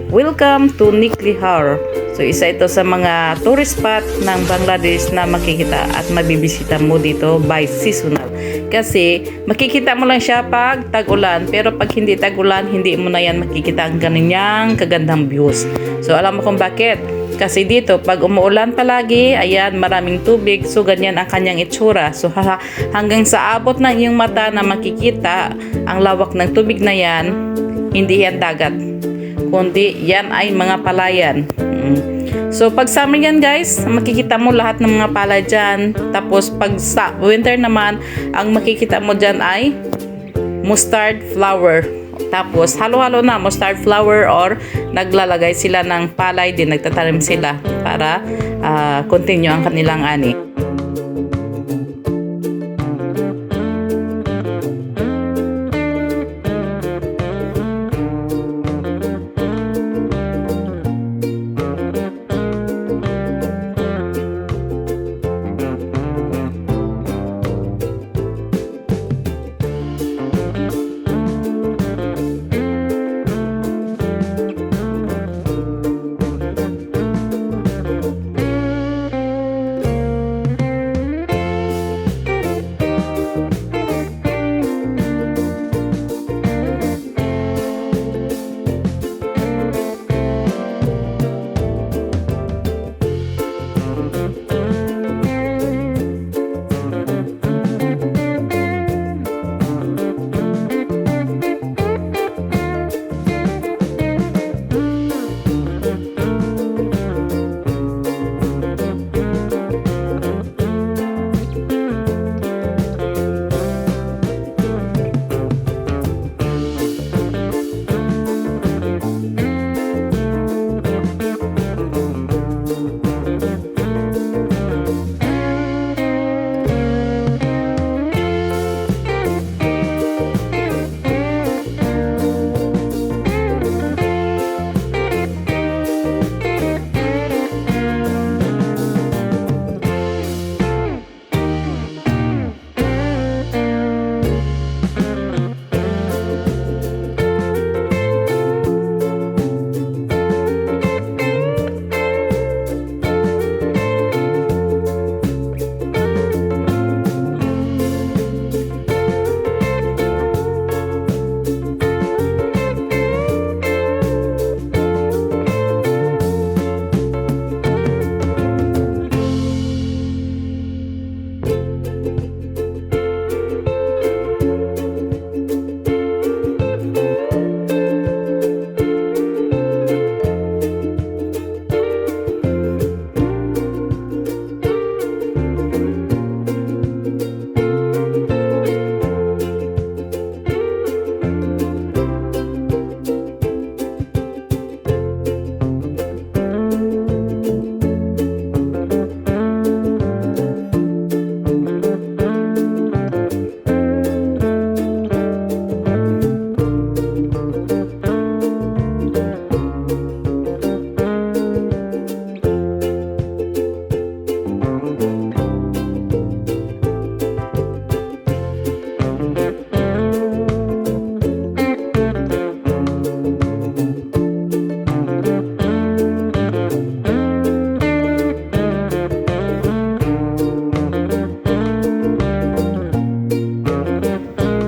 Welcome to Niklihar. So isa ito sa mga tourist spot ng Bangladesh na makikita at mabibisita mo dito by seasonal. Kasi makikita mo lang siya pag tag-ulan, pero pag hindi tag-ulan, hindi mo na yan makikita ang kanyang kagandang views. So alam mo kung bakit? Kasi dito, pag umuulan palagi, ayan, maraming tubig. So, ganyan ang kanyang itsura. So, hanggang sa abot ng iyong mata na makikita ang lawak ng tubig na yan, hindi yan dagat. Kundi, yan ay mga palayan. So, pag summer yan guys, makikita mo lahat ng mga palay dyan. Tapos, pag sa winter naman, ang makikita mo dyan ay mustard flower. Tapos, halo-halo na mustard flower or naglalagay sila ng palay din, nagtatanim sila para continue ang kanilang ani.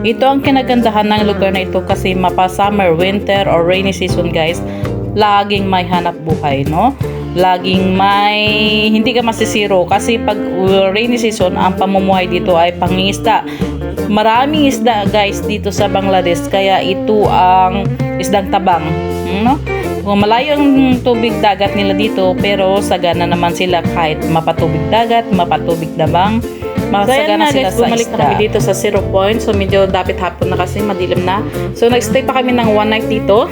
Ito ang kinagandahan ng lugar na ito kasi mapa summer, winter, or rainy season guys, laging may hanap buhay, no? Laging may, hindi ka masisiro kasi pag rainy season, ang pamumuhay dito ay pangingisda. Maraming isda guys dito sa Bangladesh, kaya ito ang isdang tabang, no? Kung malayo ang tubig dagat nila dito, pero sagana naman sila kahit mapatubig dagat, mapatubig dabang. Masagana sila sa bumalik isda. Na kami dito sa 0 point. So medyo dapat hapon na kasi madilim na. So nagstay pa kami ng 1 night dito.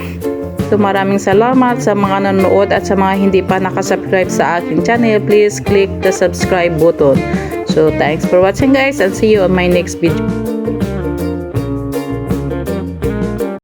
So maraming salamat sa mga nanonood at sa mga hindi pa nakasubscribe sa aking channel. Please click the subscribe button. So thanks for watching guys and see you on my next video.